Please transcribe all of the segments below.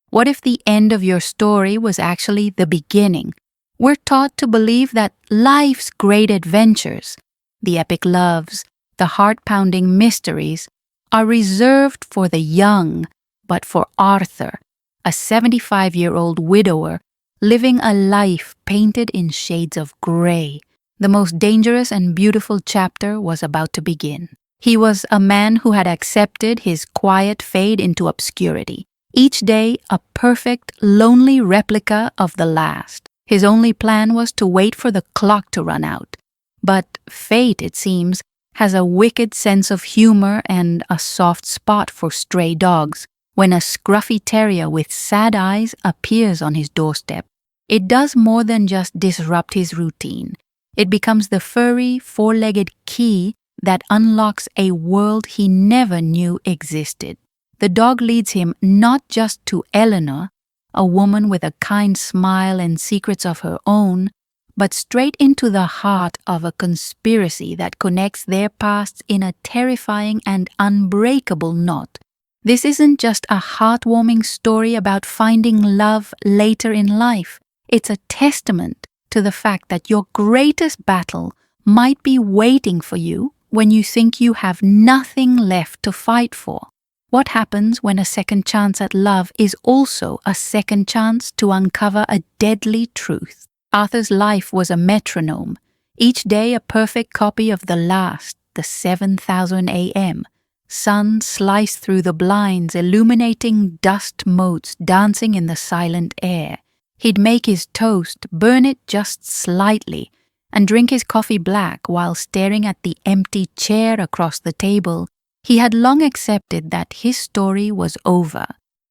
What if the end of your story was actually the beginning? We're taught to believe that life's great adventures, the epic loves, the heart-pounding mysteries, are reserved for the young, but for Arthur, a 75-year-old widower living a life painted in shades of gray, the most dangerous and beautiful chapter was about to begin. He was a man who had accepted his quiet fade into obscurity, each day a perfect, lonely replica of the last. His only plan was to wait for the clock to run out. But fate, it seems, has a wicked sense of humor and a soft spot for stray dogs. When a scruffy terrier with sad eyes appears on his doorstep, it does more than just disrupt his routine. It becomes the furry, four-legged key that unlocks a world he never knew existed. The dog leads him not just to Eleanor, a woman with a kind smile and secrets of her own, but straight into the heart of a conspiracy that connects their pasts in a terrifying and unbreakable knot. This isn't just a heartwarming story about finding love later in life. It's a testament to the fact that your greatest battle might be waiting for you when you think you have nothing left to fight for. What happens when a second chance at love is also a second chance to uncover a deadly truth? Arthur's life was a metronome, each day a perfect copy of the last, the 7,000 a.m. Sun sliced through the blinds, illuminating dust motes dancing in the silent air. He'd make his toast, burn it just slightly, and drink his coffee black while staring at the empty chair across the table. He had long accepted that his story was over.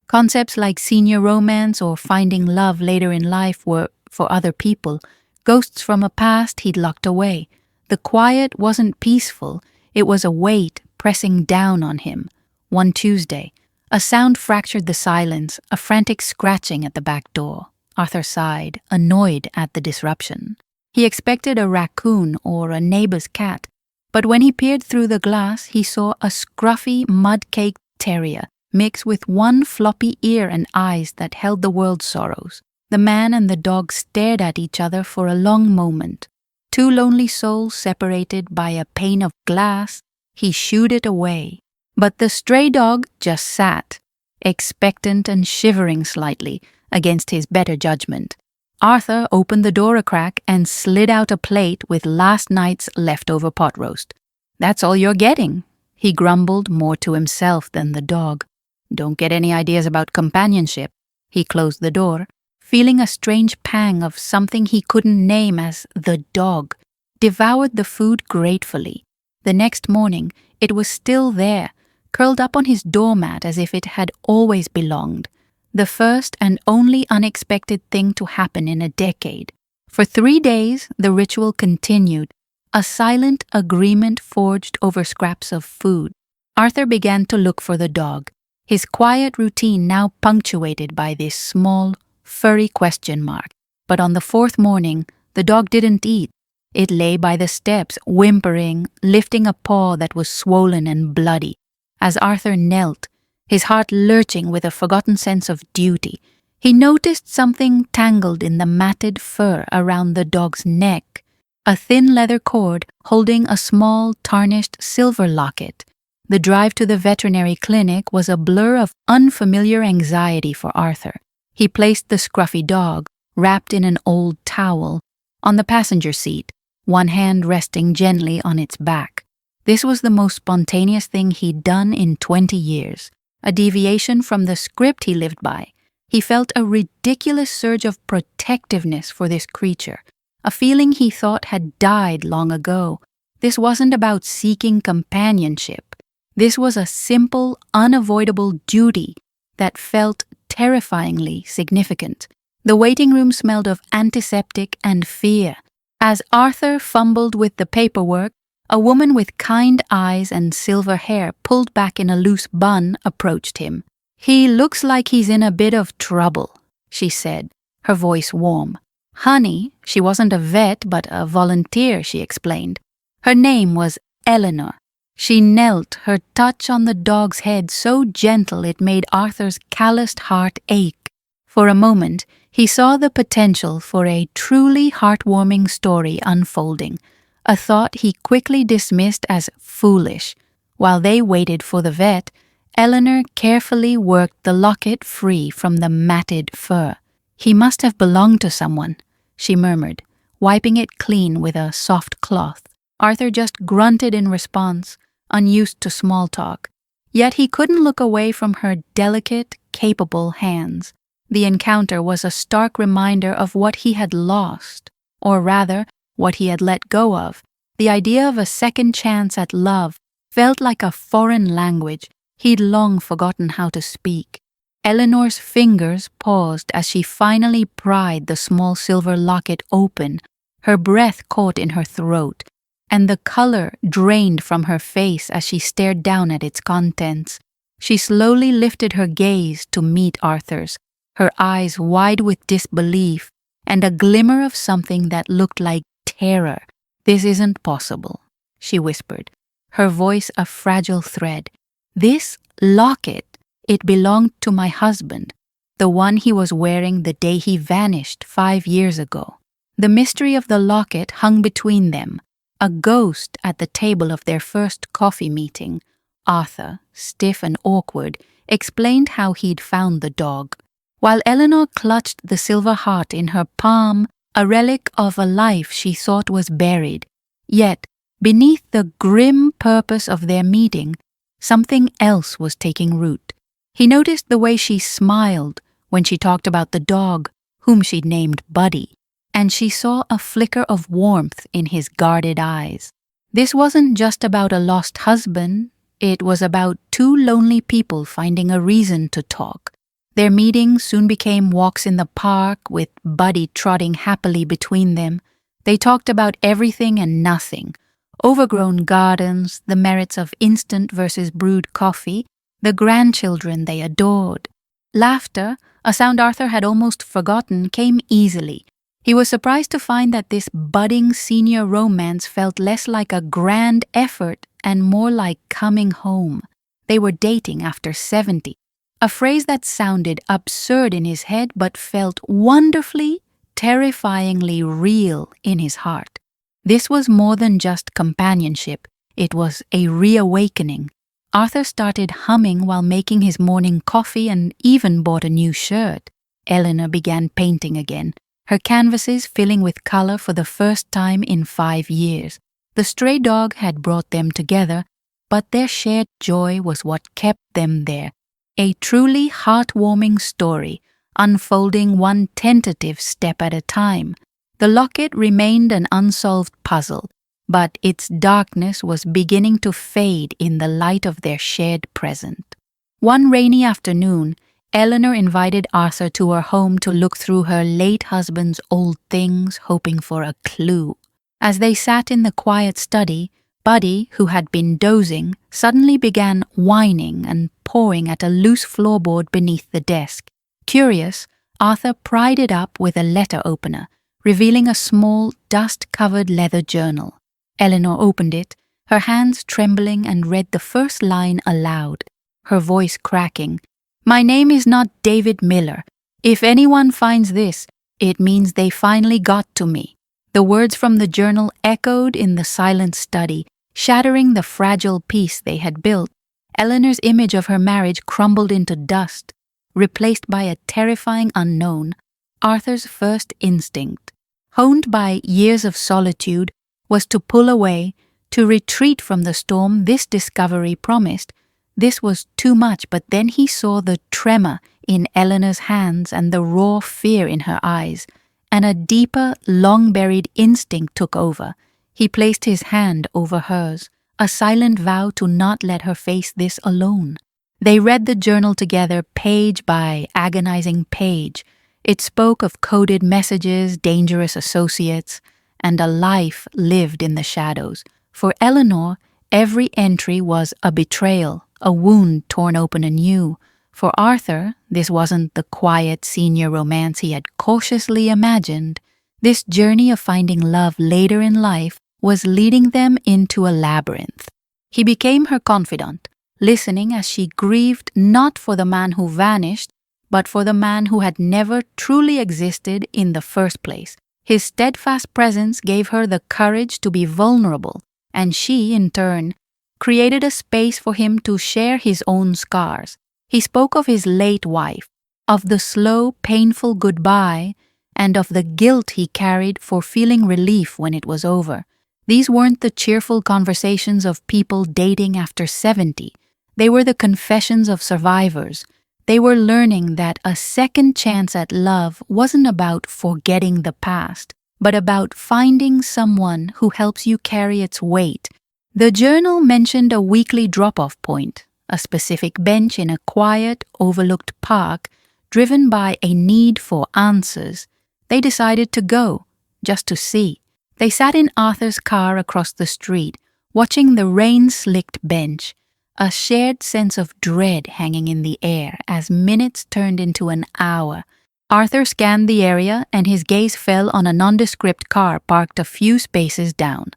Concepts like senior romance or finding love later in life were, for other people, ghosts from a past he'd locked away. The quiet wasn't peaceful, it was a weight pressing down on him. One Tuesday, a sound fractured the silence, a frantic scratching at the back door. Arthur sighed, annoyed at the disruption. He expected a raccoon or a neighbor's cat, but when he peered through the glass, he saw a scruffy, mud-caked terrier mixed with one floppy ear and eyes that held the world's sorrows. The man and the dog stared at each other for a long moment. Two lonely souls separated by a pane of glass. He shooed it away. But the stray dog just sat, expectant and shivering slightly against his better judgment. Arthur opened the door a crack and slid out a plate with last night's leftover pot roast. "That's all you're getting," he grumbled more to himself than the dog. "Don't get any ideas about companionship." He closed the door, feeling a strange pang of something he couldn't name as the dog, devoured the food gratefully. The next morning, it was still there, curled up on his doormat as if it had always belonged. The first and only unexpected thing to happen in a decade. For 3 days, the ritual continued, a silent agreement forged over scraps of food. Arthur began to look for the dog, his quiet routine now punctuated by this small, furry question mark. But on the 4th morning, the dog didn't eat. It lay by the steps, whimpering, lifting a paw that was swollen and bloody. As Arthur knelt, his heart lurching with a forgotten sense of duty, he noticed something tangled in the matted fur around the dog's neck, a thin leather cord holding a small, tarnished silver locket. The drive to the veterinary clinic was a blur of unfamiliar anxiety for Arthur. He placed the scruffy dog, wrapped in an old towel, on the passenger seat, one hand resting gently on its back. This was the most spontaneous thing he'd done in 20 years. A deviation from the script he lived by. He felt a ridiculous surge of protectiveness for this creature, a feeling he thought had died long ago. This wasn't about seeking companionship. This was a simple, unavoidable duty that felt terrifyingly significant. The waiting room smelled of antiseptic and fear. As Arthur fumbled with the paperwork, a woman with kind eyes and silver hair pulled back in a loose bun approached him. "He looks like he's in a bit of trouble," she said, her voice warm. Honey, she wasn't a vet but a volunteer, she explained. Her name was Eleanor. She knelt, her touch on the dog's head so gentle it made Arthur's calloused heart ache. For a moment, he saw the potential for a truly heartwarming story unfolding, a thought he quickly dismissed as foolish. While they waited for the vet, Eleanor carefully worked the locket free from the matted fur. "He must have belonged to someone," she murmured, wiping it clean with a soft cloth. Arthur just grunted in response, unused to small talk. Yet he couldn't look away from her delicate, capable hands. The encounter was a stark reminder of what he had lost, or rather, what he had let go of. The idea of a second chance at love felt like a foreign language he'd long forgotten how to speak. Eleanor's fingers paused as she finally pried the small silver locket open. Her breath caught in her throat, and the color drained from her face as she stared down at its contents. She slowly lifted her gaze to meet Arthur's, her eyes wide with disbelief and a glimmer of something that looked like terror. "This isn't possible," she whispered, her voice a fragile thread. "This locket, it belonged to my husband, the one he was wearing the day he vanished 5 years ago." The mystery of the locket hung between them, a ghost at the table of their first coffee meeting. Arthur, stiff and awkward, explained how he'd found the dog, while Eleanor clutched the silver heart in her palm, a relic of a life she thought was buried. Yet, beneath the grim purpose of their meeting, something else was taking root. He noticed the way she smiled when she talked about the dog, whom she'd named Buddy, and she saw a flicker of warmth in his guarded eyes. This wasn't just about a lost husband, it was about two lonely people finding a reason to talk. Their meetings soon became walks in the park, with Buddy trotting happily between them. They talked about everything and nothing: overgrown gardens, the merits of instant versus brewed coffee, the grandchildren they adored. Laughter, a sound Arthur had almost forgotten, came easily. He was surprised to find that this budding senior romance felt less like a grand effort and more like coming home. They were dating after 70, a phrase that sounded absurd in his head but felt wonderfully, terrifyingly real in his heart. This was more than just companionship, it was a reawakening. Arthur started humming while making his morning coffee and even bought a new shirt. Eleanor began painting again, her canvases filling with color for the first time in 5 years. The stray dog had brought them together, but their shared joy was what kept them there. A truly heartwarming story, unfolding one tentative step at a time. The locket remained an unsolved puzzle, but its darkness was beginning to fade in the light of their shared present. One rainy afternoon, Eleanor invited Arthur to her home to look through her late husband's old things, hoping for a clue. As they sat in the quiet study, Buddy, who had been dozing, suddenly began whining and pawing at a loose floorboard beneath the desk. Curious, Arthur pried it up with a letter opener, revealing a small, dust-covered leather journal. Eleanor opened it, her hands trembling, and read the first line aloud, her voice cracking. "My name is not David Miller. If anyone finds this, it means they finally got to me." The words from the journal echoed in the silent study, shattering the fragile peace they had built. Eleanor's image of her marriage crumbled into dust, replaced by a terrifying unknown. Arthur's first instinct, honed by years of solitude, was to pull away, to retreat from the storm this discovery promised. This was too much, but then he saw the tremor in Eleanor's hands and the raw fear in her eyes, and a deeper, long-buried instinct took over. He placed his hand over hers, a silent vow to not let her face this alone. They read the journal together, page by agonizing page. It spoke of coded messages, dangerous associates, and a life lived in the shadows. For Eleanor, every entry was a betrayal, a wound torn open anew. For Arthur, this wasn't the quiet senior romance he had cautiously imagined. This journey of finding love later in life was leading them into a labyrinth. He became her confidant, listening as she grieved not for the man who vanished, but for the man who had never truly existed in the first place. His steadfast presence gave her the courage to be vulnerable, and she, in turn, created a space for him to share his own scars. He spoke of his late wife, of the slow, painful goodbye, and of the guilt he carried for feeling relief when it was over. These weren't the cheerful conversations of people dating after 70. They were the confessions of survivors. They were learning that a second chance at love wasn't about forgetting the past, but about finding someone who helps you carry its weight. The journal mentioned a weekly drop-off point, a specific bench in a quiet, overlooked park, driven by a need for answers. They decided to go, just to see. They sat in Arthur's car across the street, watching the rain-slicked bench, a shared sense of dread hanging in the air as minutes turned into an hour. Arthur scanned the area and his gaze fell on a nondescript car parked a few spaces down.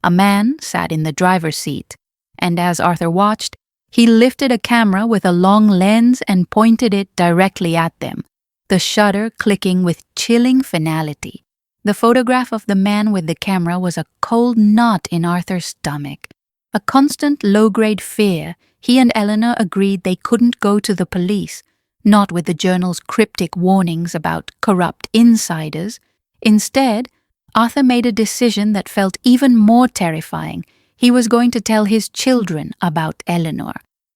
A man sat in the driver's seat, and as Arthur watched, he lifted a camera with a long lens and pointed it directly at them, the shutter clicking with chilling finality. The photograph of the man with the camera was a cold knot in Arthur's stomach. A constant low-grade fear, he and Eleanor agreed they couldn't go to the police, not with the journal's cryptic warnings about corrupt insiders. Instead, Arthur made a decision that felt even more terrifying. He was going to tell his children about Eleanor.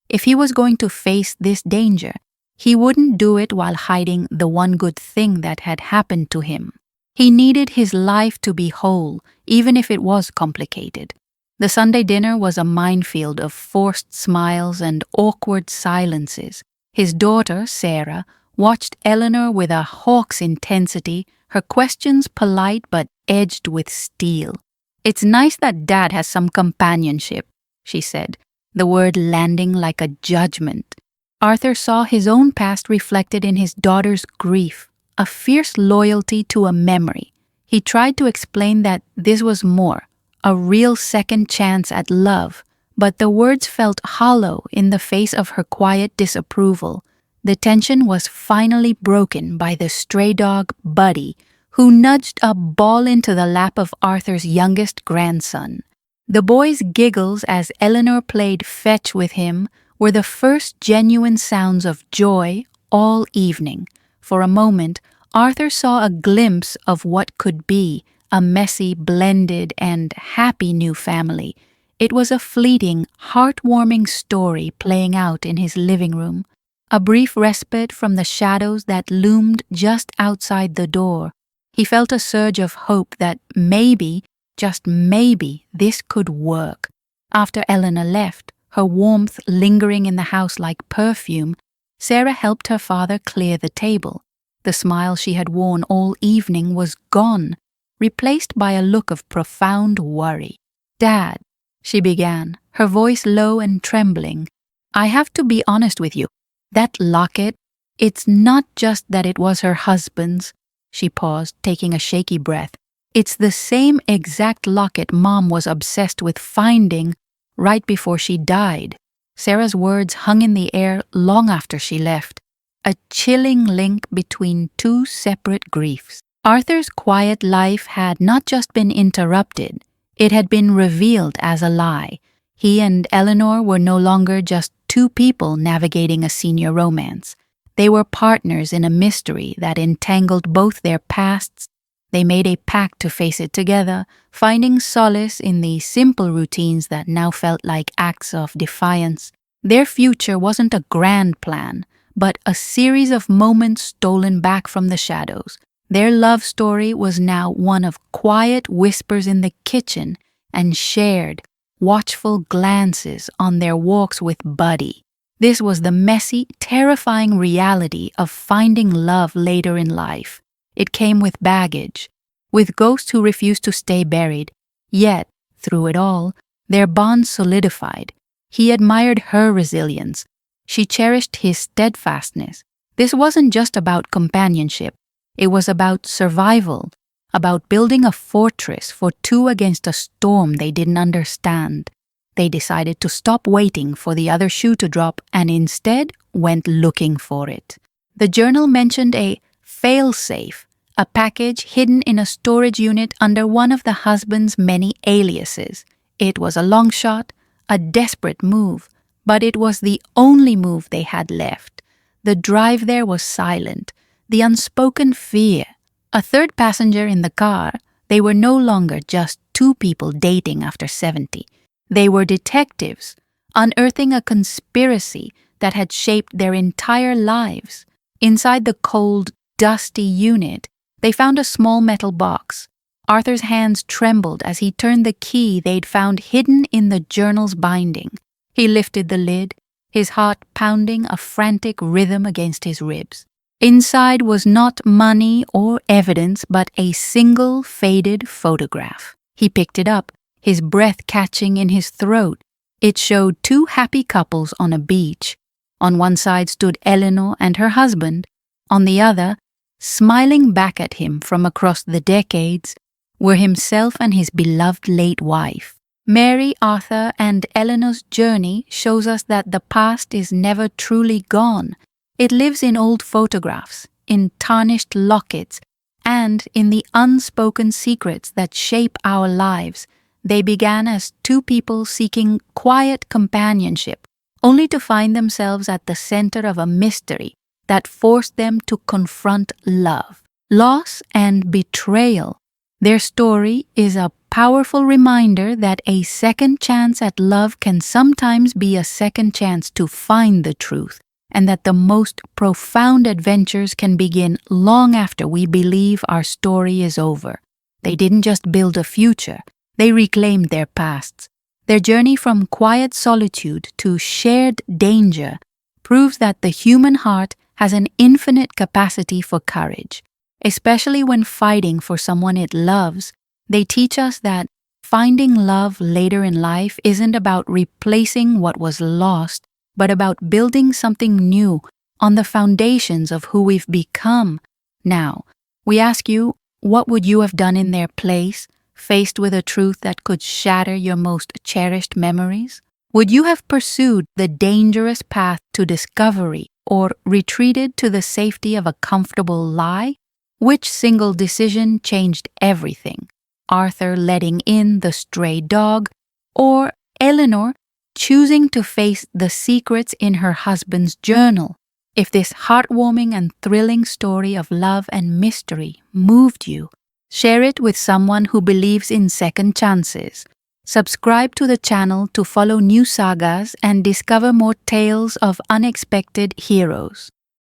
If he was going to face this danger, he wouldn't do it while hiding the one good thing that had happened to him. He needed his life to be whole, even if it was complicated. The Sunday dinner was a minefield of forced smiles and awkward silences. His daughter, Sarah, watched Eleanor with a hawk's intensity, her questions polite but edged with steel. "It's nice that Dad has some companionship," she said, the word landing like a judgment. Arthur saw his own past reflected in his daughter's grief, a fierce loyalty to a memory. He tried to explain that this was more, a real second chance at love, but the words felt hollow in the face of her quiet disapproval. The tension was finally broken by the stray dog, Buddy, who nudged a ball into the lap of Arthur's youngest grandson. The boy's giggles as Eleanor played fetch with him were the first genuine sounds of joy all evening. For a moment, Arthur saw a glimpse of what could be a messy, blended, and happy new family. It was a fleeting, heartwarming story playing out in his living room, a brief respite from the shadows that loomed just outside the door. He felt a surge of hope that maybe, just maybe, this could work. After Eleanor left, her warmth lingering in the house like perfume, Sarah helped her father clear the table. The smile she had worn all evening was gone, replaced by a look of profound worry. "Dad," she began, her voice low and trembling, "I have to be honest with you. That locket, it's not just that it was her husband's." She paused, taking a shaky breath. "It's the same exact locket Mom was obsessed with finding right before she died." Sarah's words hung in the air long after she left, a chilling link between two separate griefs. Arthur's quiet life had not just been interrupted, it had been revealed as a lie. He and Eleanor were no longer just two people navigating a senior romance. They were partners in a mystery that entangled both their pasts. They made a pact to face it together, finding solace in the simple routines that now felt like acts of defiance. Their future wasn't a grand plan, but a series of moments stolen back from the shadows. Their love story was now one of quiet whispers in the kitchen and shared, watchful glances on their walks with Buddy. This was the messy, terrifying reality of finding love later in life. It came with baggage, with ghosts who refused to stay buried. Yet, through it all, their bond solidified. He admired her resilience. She cherished his steadfastness. This wasn't just about companionship. It was about survival, about building a fortress for two against a storm they didn't understand. They decided to stop waiting for the other shoe to drop and instead went looking for it. The journal mentioned a fail-safe, a package hidden in a storage unit under one of the husband's many aliases. It was a long shot, a desperate move, but it was the only move they had left. The drive there was silent, the unspoken fear. A third passenger in the car, they were no longer just two people dating after 70. They were detectives, unearthing a conspiracy that had shaped their entire lives. Inside the cold, dusty unit, they found a small metal box. Arthur's hands trembled as he turned the key they'd found hidden in the journal's binding. He lifted the lid, his heart pounding a frantic rhythm against his ribs. Inside was not money or evidence, but a single faded photograph. He picked it up, his breath catching in his throat. It showed two happy couples on a beach. On one side stood Eleanor and her husband. On the other, smiling back at him from across the decades, were himself and his beloved late wife. Mary, Arthur, and Eleanor's journey shows us that the past is never truly gone. It lives in old photographs, in tarnished lockets, and in the unspoken secrets that shape our lives. They began as two people seeking quiet companionship, only to find themselves at the center of a mystery that forced them to confront love, loss, and betrayal. Their story is a powerful reminder that a second chance at love can sometimes be a second chance to find the truth, and that the most profound adventures can begin long after we believe our story is over. They didn't just build a future, they reclaimed their pasts. Their journey from quiet solitude to shared danger proves that the human heart has an infinite capacity for courage. Especially when fighting for someone it loves, they teach us that finding love later in life isn't about replacing what was lost, but about building something new on the foundations of who we've become. Now, we ask you, what would you have done in their place, faced with a truth that could shatter your most cherished memories? Would you have pursued the dangerous path to discovery or retreated to the safety of a comfortable lie? Which single decision changed everything? Arthur letting in the stray dog, or Eleanor choosing to face the secrets in her husband's journal? If this heartwarming and thrilling story of love and mystery moved you, share it with someone who believes in second chances. Subscribe to the channel to follow new sagas and discover more tales of unexpected heroes.